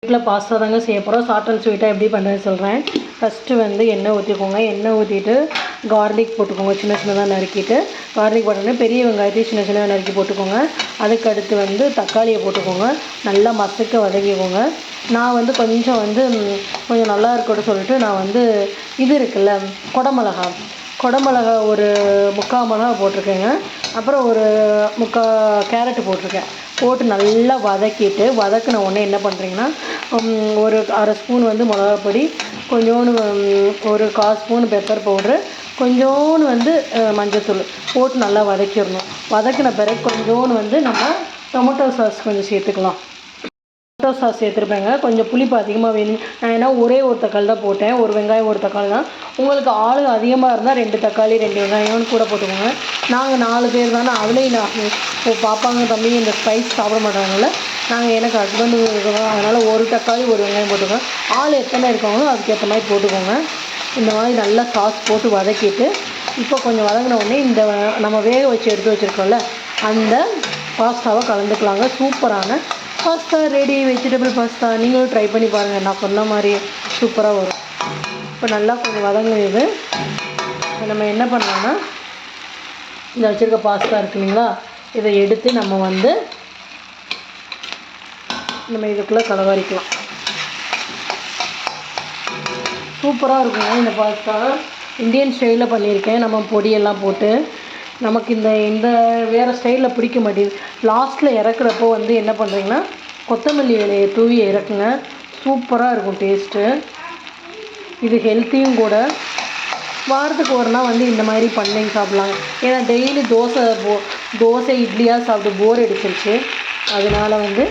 வீட்டில் பாஸ்தா தாங்க செய்ய போகிறோம். ஷார்ட் அண்ட் ஸ்வீட்டாக எப்படி பண்ணுறதுன்னு சொல்கிறேன். ஃபஸ்ட்டு வந்து எண்ணெய் ஊற்றிக்கோங்க. எண்ணெய் ஊற்றிட்டு கார்லிக் போட்டுக்கோங்க. சின்ன சின்னதாக நறுக்கிட்டு கார்லிக் போட்டோன்னே பெரிய வெங்காயத்தையும் சின்ன சின்னதாக நறுக்கி போட்டுக்கோங்க. அதுக்கடுத்து வந்து தக்காளியை போட்டுக்கோங்க. நல்லா மசக்க வதக்கிக்கோங்க. நான் வந்து கொஞ்சம் நல்லா இருக்கட்டும் சொல்லிட்டு நான் வந்து இது இருக்குல்ல குடமிளகா ஒரு 3/4 மிளகா போட்டிருக்கேங்க. அப்புறம் ஒரு 3/4 கேரட்டு போட்டிருக்கேன். போட்டு நல்லா வதக்கிட்டு வதக்கின உடனே என்ன பண்ணுறீங்கன்னா ஒரு 1/2 ஸ்பூன் வந்து மிளகாப்பொடி, கொஞ்சோண்டு ஒரு 1/4 ஸ்பூன் பெப்பர் பவுட்ரு, கொஞ்சோண்டு வந்து மஞ்சத்தூள் போட்டு நல்லா வதக்கிடணும். வதக்கின பிறகு கொஞ்சோண்டு வந்து நம்ம டொமேட்டோ சாஸ் கொஞ்சம் சேர்த்துக்கலாம். டொமேட்டோ சாஸ் சேர்த்துருப்பேங்க. கொஞ்சம் புளிப்பு அதிகமாக வேணும். நான் ஏன்னா ஒரே ஒரு தக்காளி தான் போட்டேன். ஒரு வெங்காயம் ஒரு தக்காளி தான். உங்களுக்கு ஆள் அதிகமாக இருந்தால் 2 தக்காளி 2 வெங்காயம்னு கூட போட்டுக்கோங்க. நாங்கள் 4 பேர் தானே. அதுலேயும் நான் பாப்பாங்க தம்பிங்க இந்த ஸ்பைஸ் சாப்பிட மாட்டாங்கல்ல. எனக்கு ஹஸ்பண்டு இருக்கோம். அதனால் ஒரு தக்காளி ஒரு வெங்காயம் போட்டுக்கோங்க. ஆள் எத்தனை இருக்காங்களோ அதுக்கேற்ற மாதிரி போட்டுக்கோங்க. இந்த மாதிரி நல்லா சாஸ் போட்டு வதக்கிட்டு இப்போ கொஞ்சம் வதங்கின உடனே இந்த நம்ம வேக வச்சு எடுத்து வச்சுருக்கோம்ல அந்த பாஸ்தாவை கலந்துக்கலாங்க. சூப்பரான பாஸ்தா ரெடி. வெஜிடபிள் பாஸ்தா நீங்களும் ட்ரை பண்ணி பாருங்கள். நான் சொன்ன மாதிரி சூப்பராக வரும். இப்போ நல்லா கொஞ்சம் வதங்குது. நம்ம என்ன பண்ணலான்னா இந்த வச்சுருக்க பாஸ்தா இருக்கு இல்லைங்களா, இதை எடுத்து நம்ம இதுக்குள்ளே கலவாரிக்கலாம். சூப்பராக இருக்குங்க இந்த பாஸ்தா. இந்தியன் ஸ்டைலில் பண்ணியிருக்கேன். நம்ம பொடியெல்லாம் போட்டு நமக்கு இந்த வேறு ஸ்டைலில் பிடிக்க மாட்டேங்குது. லாஸ்ட்டில் இறக்குறப்போ வந்து என்ன பண்ணுறீங்கன்னா கொத்தமல்லி இலையை தூவி இறக்குங்க. சூப்பராக இருக்கும் டேஸ்ட்டு. இது ஹெல்த்தியும் கூட. வாரத்துக்கு ஒரு நாள் வந்து இந்த மாதிரி பண்ணி சாப்பிட்லாங்க. ஏன்னா டெய்லி தோசை இட்லியாக சாப்பிட்டு போர் அடிச்சிருச்சு. அதனால் வந்து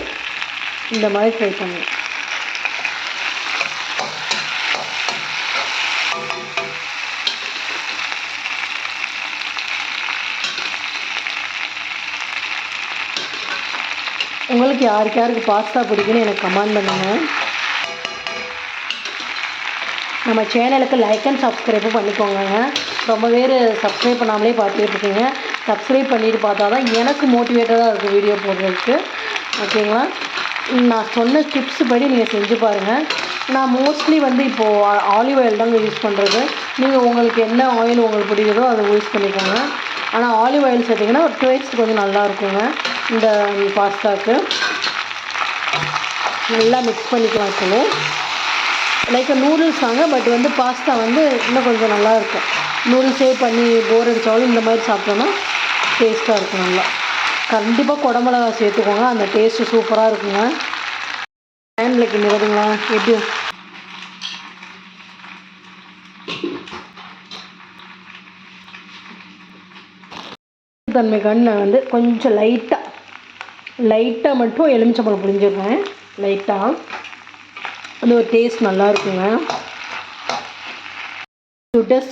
இந்த மாதிரி ட்ரை பண்ணுங்க. உங்களுக்கு யாருக்கு பாஸ்தா பிடிக்குன்னு எனக்கு கமெண்ட் பண்ணுங்கள். நம்ம சேனலுக்கு லைக் அண்ட் சப்ஸ்கிரைபும் பண்ணிக்கோங்க. ரொம்ப பேர் சப்ஸ்கிரைப் பண்ணாமலே பார்த்துட்டு இருக்கீங்க. சப்ஸ்கிரைப் பண்ணிட்டு பார்த்தா தான் எனக்கு மோட்டிவேட்டடாக இருக்கும் வீடியோ போடுறதுக்கு. ஓகேங்களா? நான் சொன்ன டிப்ஸ் படி நீங்கள் செஞ்சு பாருங்கள். நான் மோஸ்ட்லி வந்து இப்போது ஆலிவ் ஆயில் தாங்க யூஸ் பண்ணுறது. நீங்கள் உங்களுக்கு என்ன ஆயில் உங்களுக்கு பிடிக்குதோ அதை யூஸ் பண்ணிக்கோங்க. ஆனால் ஆலிவ் ஆயில் சேர்த்திங்கன்னா ஒரு டேஸ்ட் கொஞ்சம் நல்லா இருக்குங்க. இந்த பாஸ்தாவுக்கு நல்லா மிக்ஸ் பண்ணிக்கலாம். இப்போ லைக் நூடுல்ஸ் தாங்க. பட் வந்து பாஸ்தா வந்து இன்னும் கொஞ்சம் நல்லாயிருக்கும். நூடுல்ஸே பண்ணி போர் அடித்தாலும் இந்த மாதிரி சாப்பிட்டோன்னா டேஸ்ட்டாக இருக்கும். நல்லா கண்டிப்பாக குடமிளகா சேர்த்துக்கோங்க. அந்த டேஸ்ட்டு சூப்பராக இருக்குங்க. ஹேண்டில் கிண்டுறதுங்களா எப்படி தன்மைக்கான நான் வந்து கொஞ்சம் லைட்டாக மட்டும் எலுமிச்சம்பழம் புழிஞ்சிடுறேன். லைட்டாக அது ஒரு டேஸ்ட் நல்லா இருக்குங்க.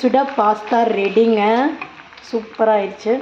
சுட பாஸ்தா ரெடிங்க. சூப்பராக ஆயிடுச்சு.